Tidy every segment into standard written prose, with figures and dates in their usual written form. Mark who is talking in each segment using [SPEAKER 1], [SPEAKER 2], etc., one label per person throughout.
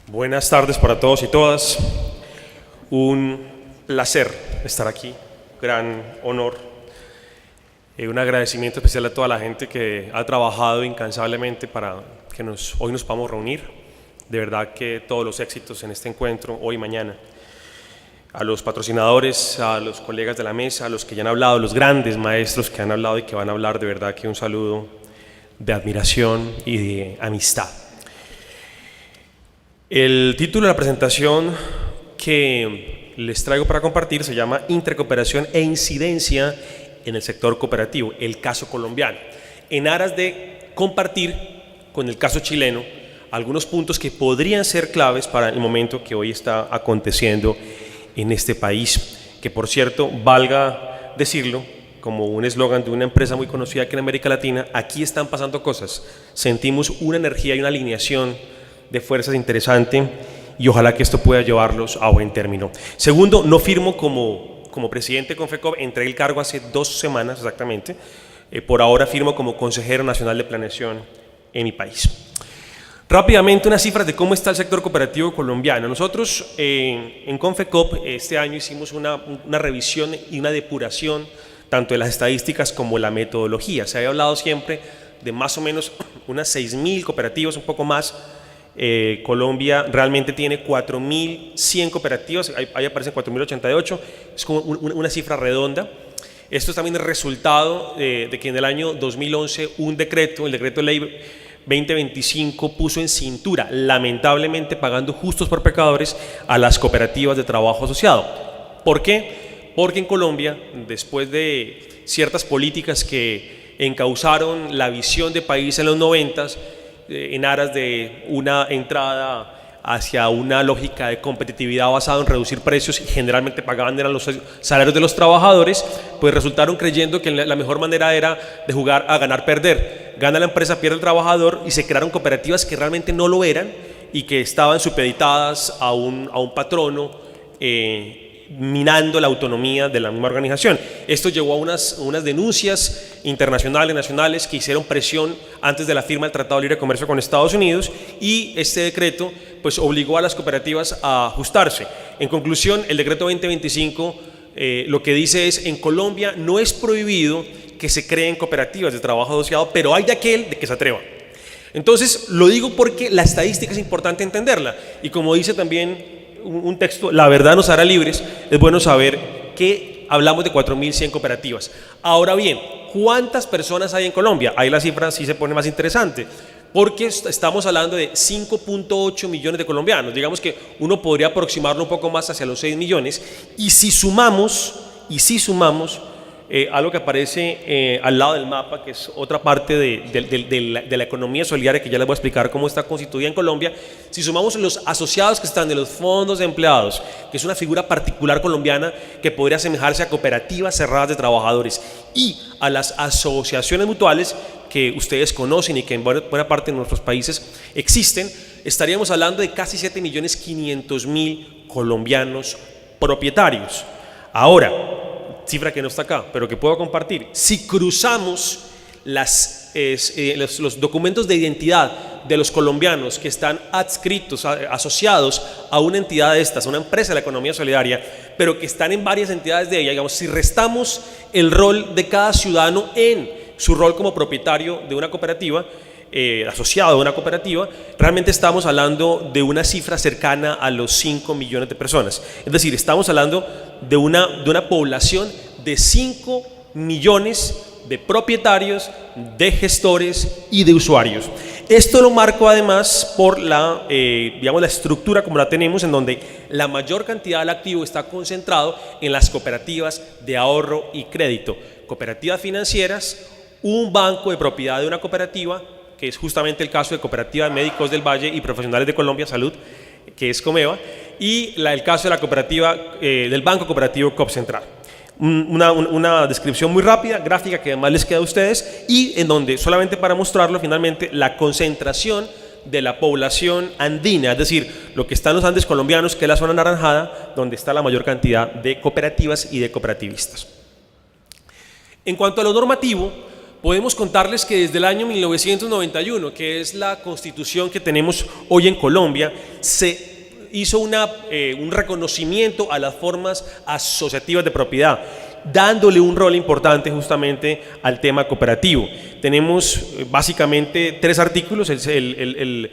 [SPEAKER 1] Buenas tardes para todos y todas. Un placer estar aquí, gran honor. Un agradecimiento especial a toda la gente que ha trabajado incansablemente para que hoy nos podamos reunir. De verdad que todos los éxitos en este encuentro, hoy y mañana. A los patrocinadores, a los colegas de la mesa, a los que ya han hablado, los grandes maestros que han hablado y que van a hablar, de verdad que un saludo de admiración y de amistad. El título de la presentación que les traigo para compartir se llama Intercooperación e incidencia en el sector cooperativo, el caso colombiano, en aras de compartir con el caso chileno algunos puntos que podrían ser claves para el momento que hoy está aconteciendo en este país, que por cierto, valga decirlo, como un eslogan de una empresa muy conocida aquí en América Latina, aquí están pasando cosas, sentimos una energía y una alineación de fuerzas interesante y ojalá que esto pueda llevarlos a buen término. Segundo, no firmo como presidente de Confecop, entré el cargo hace 2 semanas exactamente, por ahora firmo como consejero nacional de planeación en mi país. Rápidamente unas cifras de cómo está el sector cooperativo colombiano. Nosotros en Confecop este año hicimos una revisión y una depuración tanto de las estadísticas como la metodología. Se había hablado siempre de más o menos unas 6.000 cooperativas, un poco más. Colombia realmente tiene 4.100 cooperativas, ahí aparecen 4.088, es como una cifra redonda. Esto es también el resultado de que en el año 2011 un decreto, el decreto de ley 2025, puso en cintura, lamentablemente pagando justos por pecadores, a las cooperativas de trabajo asociado. ¿Por qué? Porque en Colombia, después de ciertas políticas que encauzaron la visión de país en los 90s, en aras de una entrada hacia una lógica de competitividad basada en reducir precios, y generalmente pagaban eran los salarios de los trabajadores, pues resultaron creyendo que la mejor manera era de jugar a ganar-perder. Gana la empresa, pierde el trabajador, y se crearon cooperativas que realmente no lo eran y que estaban supeditadas a un patrono, minando la autonomía de la misma organización. Esto llevó a unas denuncias internacionales, nacionales, que hicieron presión antes de la firma del Tratado de Libre Comercio con Estados Unidos, y este decreto pues obligó a las cooperativas a ajustarse. En conclusión, el decreto 2025 lo que dice es: en Colombia no es prohibido que se creen cooperativas de trabajo asociado, pero hay de aquel de que se atreva. Entonces lo digo porque la estadística es importante entenderla, y como dice también un texto, la verdad nos hará libres, es bueno saber que hablamos de 4.100 cooperativas. Ahora bien, ¿cuántas personas hay en Colombia? Ahí la cifra sí se pone más interesante, porque estamos hablando de 5.8 millones de colombianos. Digamos que uno podría aproximarlo un poco más hacia los 6 millones, y si sumamos algo que aparece al lado del mapa, que es otra parte de la economía solidaria, que ya les voy a explicar cómo está constituida en Colombia. Si sumamos los asociados que están de los fondos de empleados, que es una figura particular colombiana que podría asemejarse a cooperativas cerradas de trabajadores, y a las asociaciones mutuales que ustedes conocen y que en buena parte de nuestros países existen, estaríamos hablando de casi 7.500.000 colombianos propietarios. Ahora, cifra que no está acá, pero que puedo compartir, si cruzamos los documentos de identidad de los colombianos que están adscritos, asociados a una entidad de estas, a una empresa de la economía solidaria, pero que están en varias entidades de ella, digamos, si restamos el rol de cada ciudadano en su rol como propietario de una cooperativa, asociado a una cooperativa, realmente estamos hablando de una cifra cercana a los 5 millones de personas. Es decir, estamos hablando de una población de 5 millones de propietarios, de gestores y de usuarios. Esto lo marco además por la estructura como la tenemos, en donde la mayor cantidad del activo está concentrado en las cooperativas de ahorro y crédito, cooperativas financieras, un banco de propiedad de una cooperativa, que es justamente el caso de Cooperativa de Médicos del Valle y Profesionales de Colombia Salud, que es Comeva, y el caso de la cooperativa del Banco Cooperativo Copcentral. Una descripción muy rápida, gráfica, que además les queda a ustedes, y en donde, solamente para mostrarlo finalmente, la concentración de la población andina, es decir, lo que está en los Andes colombianos, que es la zona anaranjada, donde está la mayor cantidad de cooperativas y de cooperativistas. En cuanto a lo normativo, podemos contarles que desde el año 1991, que es la constitución que tenemos hoy en Colombia, se hizo un reconocimiento a las formas asociativas de propiedad, dándole un rol importante justamente al tema cooperativo. Tenemos básicamente 3 artículos, el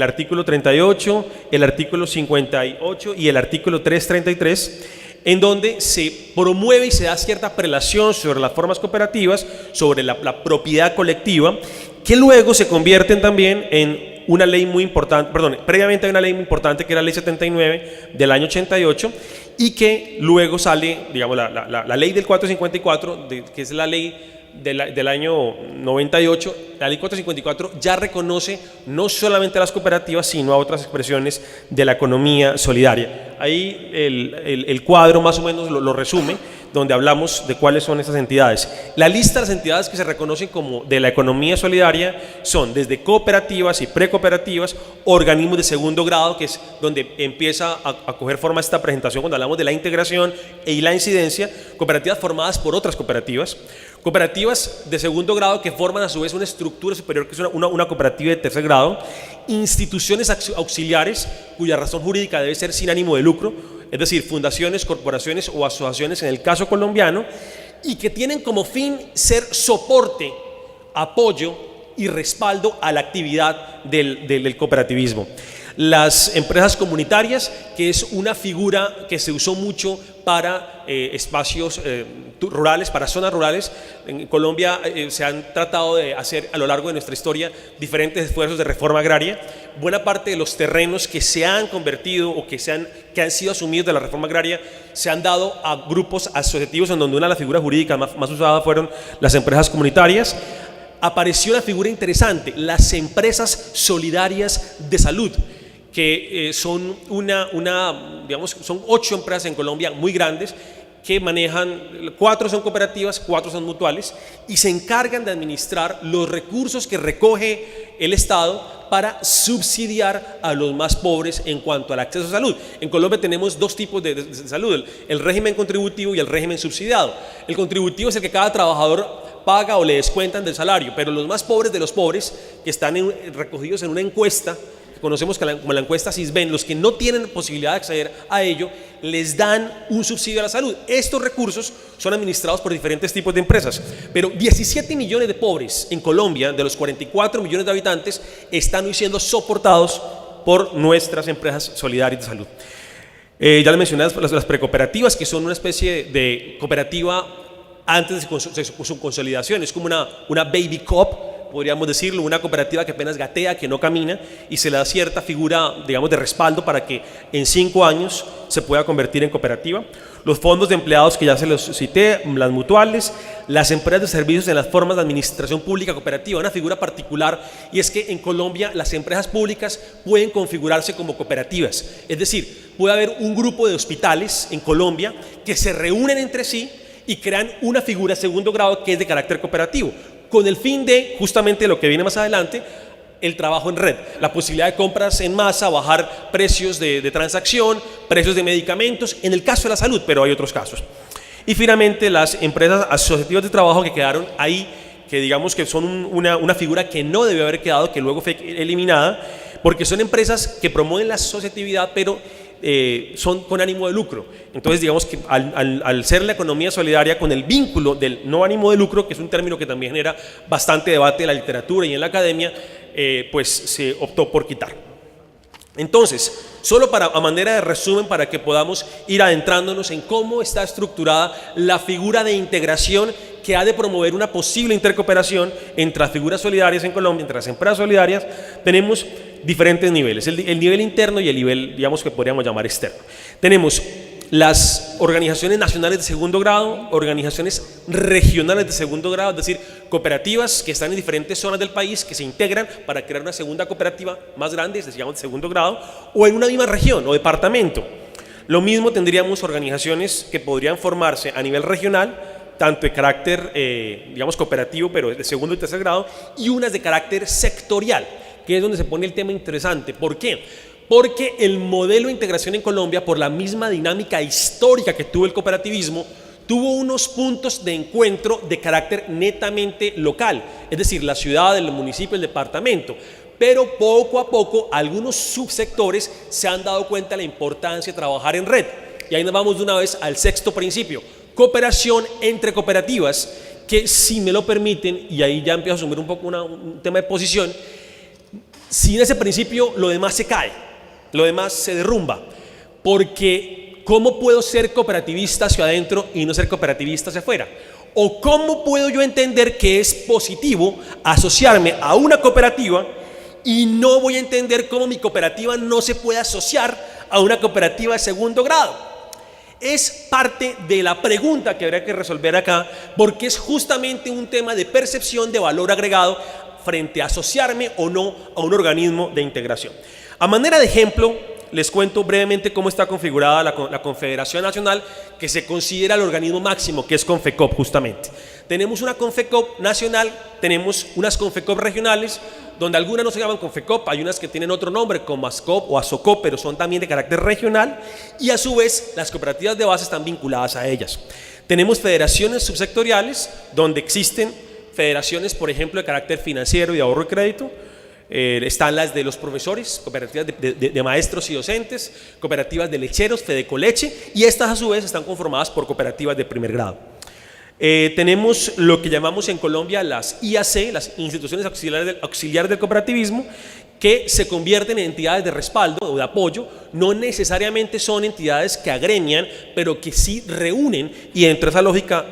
[SPEAKER 1] artículo 38, el artículo 58 y el artículo 333, en donde se promueve y se da cierta prelación sobre las formas cooperativas, sobre la propiedad colectiva, que luego se convierten también en una ley muy importante, previamente hay una ley muy importante que era la ley 79 del año 88, y que luego sale, digamos, la ley del 454, que es la ley del año 98, la ley 454 ya reconoce no solamente a las cooperativas, sino a otras expresiones de la economía solidaria. Ahí el cuadro más o menos lo resume, donde hablamos de cuáles son esas entidades. La lista de las entidades que se reconocen como de la economía solidaria son desde cooperativas y precooperativas, organismos de segundo grado, que es donde empieza a coger forma esta presentación cuando hablamos de la integración y la incidencia, cooperativas formadas por otras cooperativas, cooperativas de segundo grado que forman a su vez una estructura superior que es una cooperativa de tercer grado, instituciones auxiliares cuya razón jurídica debe ser sin ánimo de lucro, es decir, fundaciones, corporaciones o asociaciones en el caso colombiano, y que tienen como fin ser soporte, apoyo y respaldo a la actividad del cooperativismo. Las empresas comunitarias, que es una figura que se usó mucho para espacios rurales, para zonas rurales. En Colombia se han tratado de hacer a lo largo de nuestra historia diferentes esfuerzos de reforma agraria. Buena parte de los terrenos que se han convertido o que han sido asumidos de la reforma agraria se han dado a grupos asociativos, en donde una de las figuras jurídicas más usadas fueron las empresas comunitarias. Apareció una figura interesante, las empresas solidarias de salud, que son son 8 empresas en Colombia muy grandes que manejan, 4 son cooperativas, 4 son mutuales, y se encargan de administrar los recursos que recoge el Estado para subsidiar a los más pobres en cuanto al acceso a salud. En Colombia tenemos 2 tipos de salud, el régimen contributivo y el régimen subsidiado. El contributivo es el que cada trabajador paga o le descuentan del salario, pero los más pobres de los pobres, que están recogidos en una encuesta, que conocemos como la encuesta Sisbén, los que no tienen posibilidad de acceder a ello, les dan un subsidio a la salud. Estos recursos son administrados por diferentes tipos de empresas, pero 17 millones de pobres en Colombia, de los 44 millones de habitantes, están hoy siendo soportados por nuestras empresas solidarias de salud. Ya les mencioné las precooperativas, que son una especie de cooperativa antes de su consolidación, es como una baby coop, podríamos decirlo, una cooperativa que apenas gatea, que no camina, y se le da cierta figura, digamos, de respaldo para que en 5 años se pueda convertir en cooperativa. Los fondos de empleados que ya se los cité, las mutuales, las empresas de servicios en las formas de administración pública cooperativa, una figura particular, y es que en Colombia las empresas públicas pueden configurarse como cooperativas, es decir, puede haber un grupo de hospitales en Colombia que se reúnen entre sí y crean una figura de segundo grado que es de carácter cooperativo, con el fin de, justamente lo que viene más adelante, el trabajo en red, la posibilidad de compras en masa, bajar precios de transacción, precios de medicamentos, en el caso de la salud, pero hay otros casos. Y finalmente las empresas asociativas de trabajo que quedaron ahí, que digamos que son una figura que no debió haber quedado, que luego fue eliminada, porque son empresas que promueven la asociatividad, pero son con ánimo de lucro. Entonces digamos que al ser la economía solidaria con el vínculo del no ánimo de lucro, que es un término que también genera bastante debate en la literatura y en la academia, pues se optó por quitar. Entonces, solo a manera de resumen, para que podamos ir adentrándonos en cómo está estructurada la figura de integración que ha de promover una posible intercooperación entre las figuras solidarias en Colombia, entre las empresas solidarias, tenemos diferentes niveles, el nivel interno y el nivel, digamos, que podríamos llamar externo. Tenemos las organizaciones nacionales de segundo grado, organizaciones regionales de segundo grado, es decir, cooperativas que están en diferentes zonas del país, que se integran para crear una segunda cooperativa más grande, se llama de segundo grado, o en una misma región o departamento. Lo mismo tendríamos organizaciones que podrían formarse a nivel regional, tanto de carácter, digamos, cooperativo, pero de segundo y tercer grado, y unas de carácter sectorial, que es donde se pone el tema interesante. ¿Por qué? Porque el modelo de integración en Colombia, por la misma dinámica histórica que tuvo el cooperativismo, tuvo unos puntos de encuentro de carácter netamente local, es decir, la ciudad, el municipio, el departamento. Pero poco a poco algunos subsectores se han dado cuenta de la importancia de trabajar en red. Y ahí nos vamos de una vez al sexto principio: cooperación entre cooperativas, que, si me lo permiten, y ahí ya empiezo a asumir un poco un tema de posición, sin ese principio lo demás se cae, lo demás se derrumba, porque ¿cómo puedo ser cooperativista hacia adentro y no ser cooperativista hacia afuera? ¿O cómo puedo yo entender que es positivo asociarme a una cooperativa y no voy a entender cómo mi cooperativa no se puede asociar a una cooperativa de segundo grado? Es parte de la pregunta que habría que resolver acá, porque es justamente un tema de percepción de valor agregado frente a asociarme o no a un organismo de integración. A manera de ejemplo, les cuento brevemente cómo está configurada la Confederación Nacional, que se considera el organismo máximo, que es Confecop justamente. Tenemos una Confecop nacional, tenemos unas Confecop regionales, donde algunas no se llaman Confecop, hay unas que tienen otro nombre, como ASCOP o ASOCOP, pero son también de carácter regional, y a su vez las cooperativas de base están vinculadas a ellas. Tenemos federaciones subsectoriales, donde existen federaciones, por ejemplo, de carácter financiero y ahorro y crédito. Están las de los profesores, cooperativas de maestros y docentes, cooperativas de lecheros, Fedecoleche, y estas a su vez están conformadas por cooperativas de primer grado. Tenemos lo que llamamos en Colombia las IAC, las instituciones auxiliares del cooperativismo, que se convierten en entidades de respaldo o de apoyo. No necesariamente son entidades que agremian, pero que sí reúnen, y dentro de esa lógica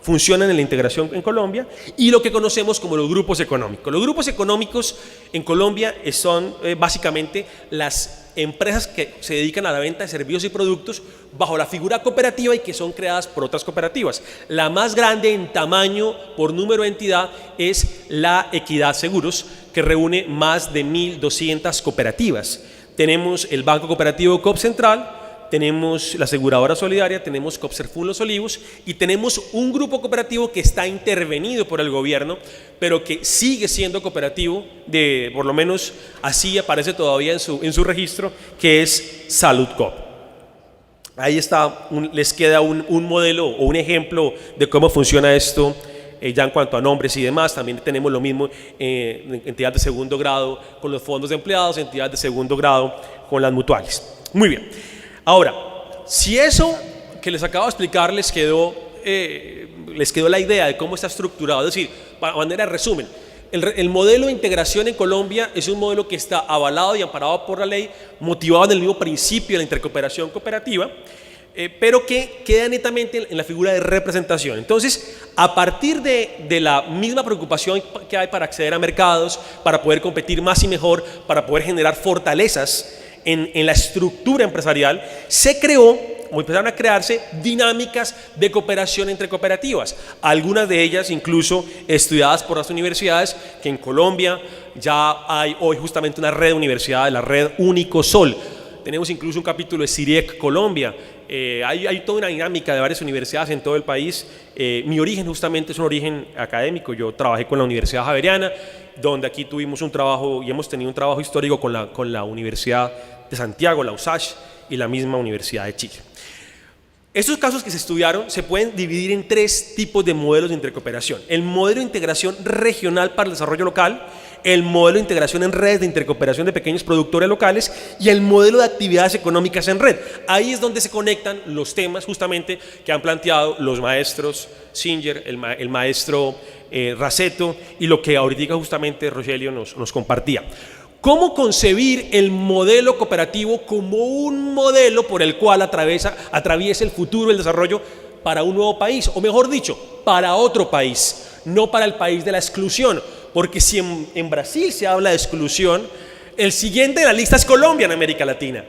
[SPEAKER 1] funcionan en la integración en Colombia. Y lo que conocemos como los grupos económicos. Los grupos económicos en Colombia son básicamente las empresas que se dedican a la venta de servicios y productos bajo la figura cooperativa y que son creadas por otras cooperativas. La más grande en tamaño por número de entidad es la Equidad Seguros, que reúne más de 1.200 cooperativas. Tenemos el Banco Cooperativo Coop Central, tenemos la aseguradora solidaria, tenemos Copserful Los Olivos, y tenemos un grupo cooperativo que está intervenido por el gobierno, pero que sigue siendo cooperativo, por lo menos así aparece todavía en su registro, que es Salud Coop. Ahí está, les queda un modelo o un ejemplo de cómo funciona esto. Ya en cuanto a nombres y demás, también tenemos lo mismo en entidades de segundo grado con los fondos de empleados, entidades de segundo grado con las mutuales. Muy bien. Ahora, si eso que les acabo de explicar les quedó la idea de cómo está estructurado, es decir, a manera de resumen, el modelo de integración en Colombia es un modelo que está avalado y amparado por la ley, motivado en el mismo principio de la intercooperación cooperativa, pero que queda netamente en la figura de representación. Entonces, a partir de la misma preocupación que hay para acceder a mercados, para poder competir más y mejor, para poder generar fortalezas en la estructura empresarial, se creó o empezaron a crearse dinámicas de cooperación entre cooperativas, algunas de ellas incluso estudiadas por las universidades, que en Colombia ya hay hoy justamente una red de universidades, la red Único Sol. Tenemos incluso un capítulo de CIRIEC Colombia. Hay toda una dinámica de varias universidades en todo el país. Mi origen justamente es un origen académico. Yo trabajé con la Universidad Javeriana, donde aquí tuvimos un trabajo y hemos tenido un trabajo histórico con la Universidad de Santiago, la USACH, y la misma Universidad de Chile. Estos casos que se estudiaron se pueden dividir en tres tipos de modelos de intercooperación: el modelo de integración regional para el desarrollo local, el modelo de integración en redes de intercooperación de pequeños productores locales y el modelo de actividades económicas en red. Ahí es donde se conectan los temas justamente que han planteado los maestros Singer, el maestro Raceto, y lo que ahorita justamente Rogelio nos compartía. ¿Cómo concebir el modelo cooperativo como un modelo por el cual atraviesa el futuro, el desarrollo para un nuevo país? O mejor dicho, para otro país, no para el país de la exclusión. Porque si en Brasil se habla de exclusión, el siguiente en la lista es Colombia en América Latina.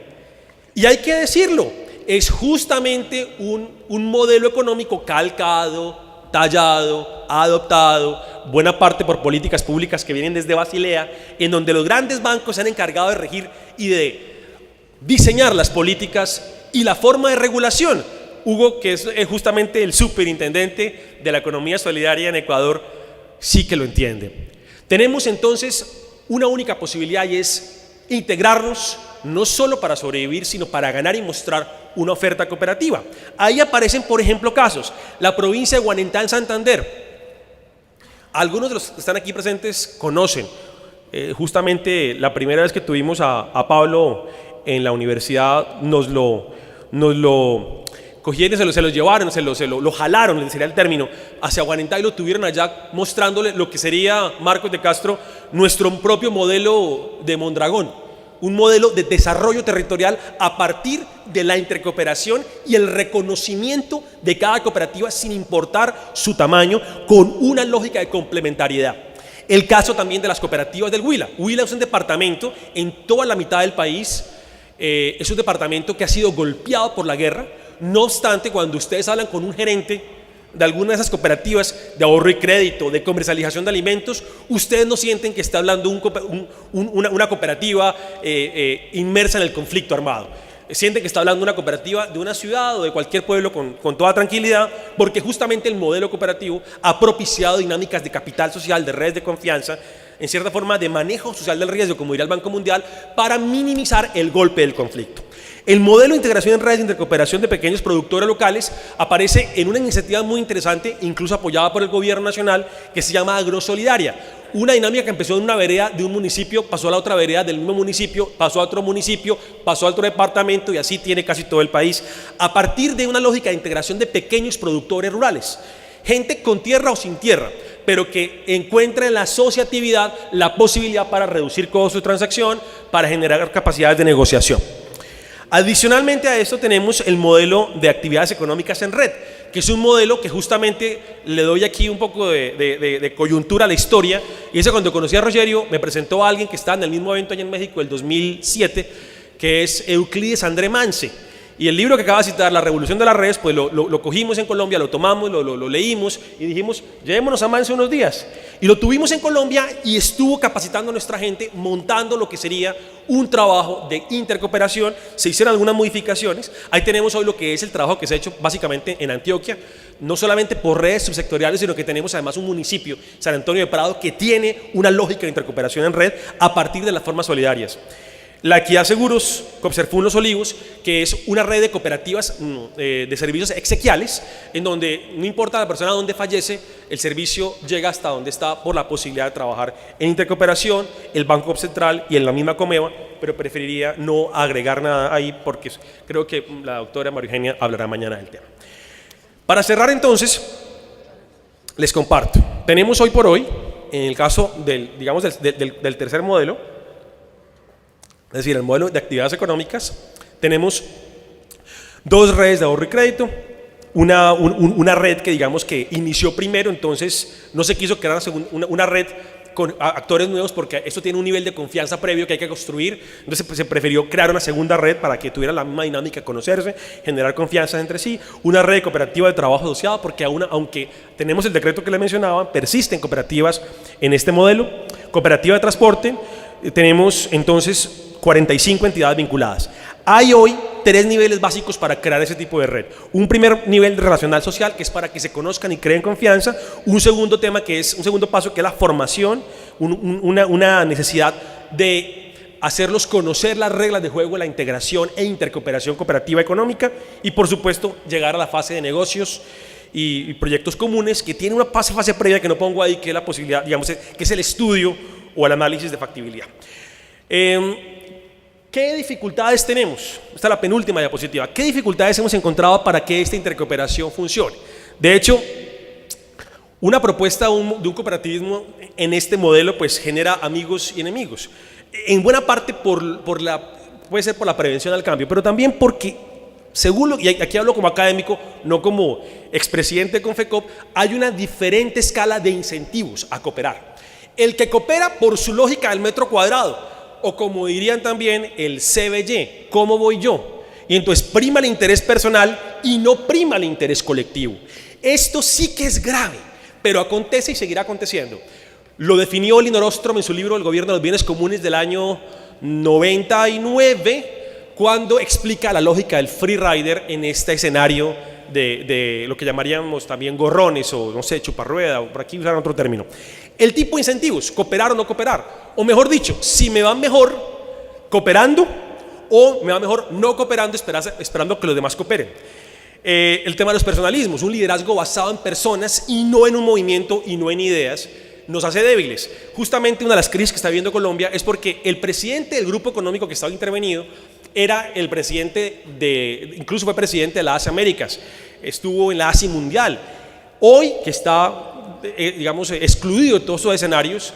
[SPEAKER 1] Y hay que decirlo, es justamente un modelo económico calcado, tallado, adoptado, buena parte por políticas públicas que vienen desde Basilea, en donde los grandes bancos se han encargado de regir y de diseñar las políticas y la forma de regulación. Hugo, que es justamente el superintendente de la economía solidaria en Ecuador, sí que lo entiende. Tenemos entonces una única posibilidad, y es integrarnos, no solo para sobrevivir, sino para ganar y mostrar una oferta cooperativa. Ahí aparecen, por ejemplo, casos. La provincia de Guanentá en Santander. Algunos de los que están aquí presentes conocen. Justamente la primera vez que tuvimos a Pablo en la universidad nos lo cogieron, se lo llevaron, lo jalaron, sería el término, hacia Guanentá y lo tuvieron allá mostrándole lo que sería, Marcos de Castro, nuestro propio modelo de Mondragón, un modelo de desarrollo territorial a partir de la intercooperación y el reconocimiento de cada cooperativa sin importar su tamaño, con una lógica de complementariedad. El caso también de las cooperativas del Huila. Huila es un departamento en toda la mitad del país, es un departamento que ha sido golpeado por la guerra. No obstante, cuando ustedes hablan con un gerente de alguna de esas cooperativas de ahorro y crédito, de comercialización de alimentos, ustedes no sienten que está hablando una cooperativa inmersa en el conflicto armado. Sienten que está hablando una cooperativa de una ciudad o de cualquier pueblo con toda tranquilidad, porque justamente el modelo cooperativo ha propiciado dinámicas de capital social, de redes de confianza, en cierta forma de manejo social del riesgo, como diría el Banco Mundial, para minimizar el golpe del conflicto. El modelo de integración en redes de intercooperación de pequeños productores locales aparece en una iniciativa muy interesante, incluso apoyada por el gobierno nacional, que se llama Agrosolidaria. Una dinámica que empezó en una vereda de un municipio, pasó a la otra vereda del mismo municipio, pasó a otro municipio, pasó a otro departamento y así tiene casi todo el país, a partir de una lógica de integración de pequeños productores rurales. Gente con tierra o sin tierra, pero que encuentra en la asociatividad la posibilidad para reducir costos de transacción, para generar capacidades de negociación. Adicionalmente a esto tenemos el modelo de actividades económicas en red, que es un modelo que justamente le doy aquí un poco de coyuntura a la historia, y es que cuando conocí a Rogerio me presentó a alguien que estaba en el mismo evento allá en México el 2007, que es Euclides André Mance. Y el libro que acaba de citar, La Revolución de las Redes, pues lo cogimos en Colombia, lo tomamos, lo leímos y dijimos, llevémonos a Mance unos días. Y lo tuvimos en Colombia y estuvo capacitando a nuestra gente, montando lo que sería un trabajo de intercooperación. Se hicieron algunas modificaciones. Ahí tenemos hoy lo que es el trabajo que se ha hecho básicamente en Antioquia, no solamente por redes subsectoriales, sino que tenemos además un municipio, San Antonio de Prado, que tiene una lógica de intercooperación en red a partir de las formas solidarias. La Equidad Seguros, Copserfún Los Olivos, que es una red de cooperativas de servicios exequiales, en donde no importa la persona donde fallece, el servicio llega hasta donde está por la posibilidad de trabajar en intercooperación, el Banco Central y en la misma Comeva, pero preferiría no agregar nada ahí porque creo que la doctora María Eugenia hablará mañana del tema. Para cerrar entonces, les comparto, tenemos hoy por hoy, en el caso del tercer modelo, es decir, el modelo de actividades económicas, tenemos dos redes de ahorro y crédito, una red que digamos que inició primero, entonces no se quiso crear una red con actores nuevos porque esto tiene un nivel de confianza previo que hay que construir, entonces pues, se prefirió crear una segunda red para que tuviera la misma dinámica, conocerse, generar confianza entre sí, una red cooperativa de trabajo asociado, porque aunque tenemos el decreto que les mencionaba, persisten cooperativas en este modelo. Cooperativa de transporte, tenemos entonces 45 entidades vinculadas. Hay hoy 3 niveles básicos para crear ese tipo de red. Un primer nivel relacional social, que es para que se conozcan y creen confianza. Un segundo tema, que es un segundo paso, que es la formación, una necesidad de hacerlos conocer las reglas de juego, la integración e intercooperación cooperativa económica, y por supuesto llegar a la fase de negocios y proyectos comunes, que tiene una fase previa que no pongo ahí, que es la posibilidad, digamos, que es el estudio o el análisis de factibilidad. ¿Qué dificultades tenemos? Esta es la penúltima diapositiva. ¿Qué dificultades hemos encontrado para que esta intercooperación funcione? De hecho, una propuesta de un cooperativismo en este modelo pues genera amigos y enemigos. En buena parte puede ser por la prevención al cambio, pero también porque, según y aquí hablo como académico, no como expresidente de Confecop, hay una diferente escala de incentivos a cooperar. El que coopera por su lógica del metro cuadrado, o como dirían también el CBY, ¿cómo voy yo? Y entonces prima el interés personal y no prima el interés colectivo. Esto sí que es grave, pero acontece y seguirá aconteciendo. Lo definió Elinor Ostrom en su libro El Gobierno de los Bienes Comunes del año 99, cuando explica la lógica del free rider en este escenario de lo que llamaríamos también gorrones o no sé, chuparrueda, o por aquí usaron otro término. El tipo de incentivos, cooperar o no cooperar, o mejor dicho, si me van mejor cooperando o me va mejor no cooperando, esperando que los demás cooperen. El tema de los personalismos, un liderazgo basado en personas y no en un movimiento y no en ideas, nos hace débiles. Justamente una de las crisis que está viviendo Colombia es porque el presidente del grupo económico que estaba intervenido era el presidente incluso fue presidente de la Asia Américas, estuvo en la Asia Mundial. Hoy que está, digamos, excluido de todos estos escenarios,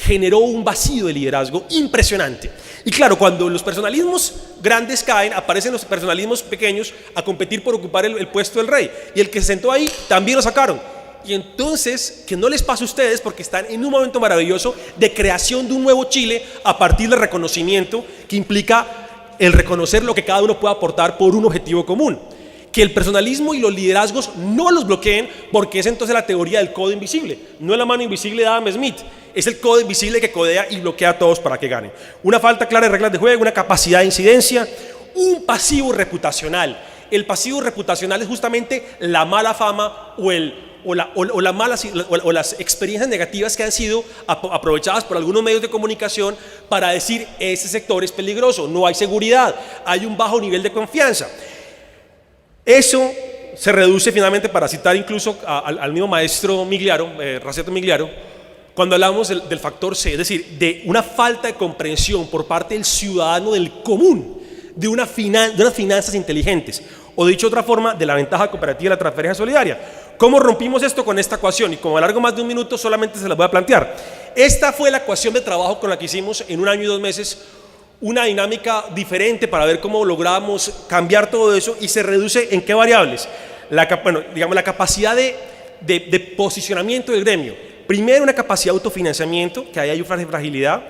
[SPEAKER 1] generó un vacío de liderazgo impresionante. Y claro, cuando los personalismos grandes caen, aparecen los personalismos pequeños a competir por ocupar el puesto del rey. Y el que se sentó ahí también lo sacaron. Y entonces, que no les pase a ustedes, porque están en un momento maravilloso de creación de un nuevo Chile a partir del reconocimiento que implica el reconocer lo que cada uno puede aportar por un objetivo común. Que el personalismo y los liderazgos no los bloqueen, porque es entonces la teoría del codo invisible. No es la mano invisible de Adam Smith, es el codo invisible que codea y bloquea a todos para que ganen. Una falta clara de reglas de juego, una capacidad de incidencia, un pasivo reputacional. El pasivo reputacional es justamente la mala fama o las experiencias negativas que han sido aprovechadas por algunos medios de comunicación para decir ese sector es peligroso, no hay seguridad, hay un bajo nivel de confianza. Eso se reduce finalmente, para citar incluso al mismo maestro Migliaro, Raceto Migliaro, cuando hablamos del factor C, es decir, de una falta de comprensión por parte del ciudadano del común de unas finanzas inteligentes, o dicho de otra forma, de la ventaja cooperativa y la transferencia solidaria. ¿Cómo rompimos esto con esta ecuación? Y como a largo más de un minuto solamente se las voy a plantear. Esta fue la ecuación de trabajo con la que hicimos en 1 año y 2 meses una dinámica diferente para ver cómo logramos cambiar todo eso, y se reduce en qué variables. La capacidad de posicionamiento del gremio. Primero, una capacidad de autofinanciamiento, que ahí hay una fragilidad,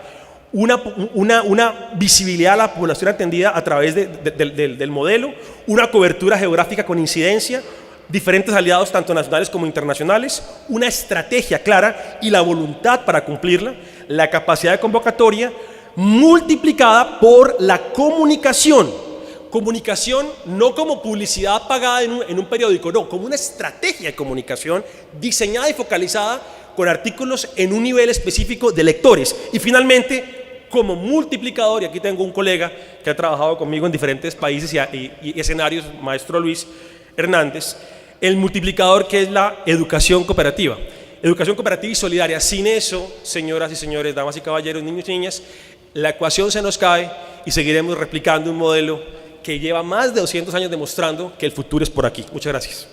[SPEAKER 1] una visibilidad a la población atendida a través del modelo, una cobertura geográfica con incidencia, diferentes aliados tanto nacionales como internacionales, una estrategia clara y la voluntad para cumplirla, la capacidad de convocatoria multiplicada por la comunicación. Comunicación no como publicidad pagada en un periódico, no, como una estrategia de comunicación diseñada y focalizada con artículos en un nivel específico de lectores. Y finalmente, como multiplicador, y aquí tengo un colega que ha trabajado conmigo en diferentes países y escenarios, maestro Luis Hernández, el multiplicador que es la educación cooperativa. Educación cooperativa y solidaria. Sin eso, señoras y señores, damas y caballeros, niños y niñas, la ecuación se nos cae y seguiremos replicando un modelo que lleva más de 200 años demostrando que el futuro es por aquí. Muchas gracias.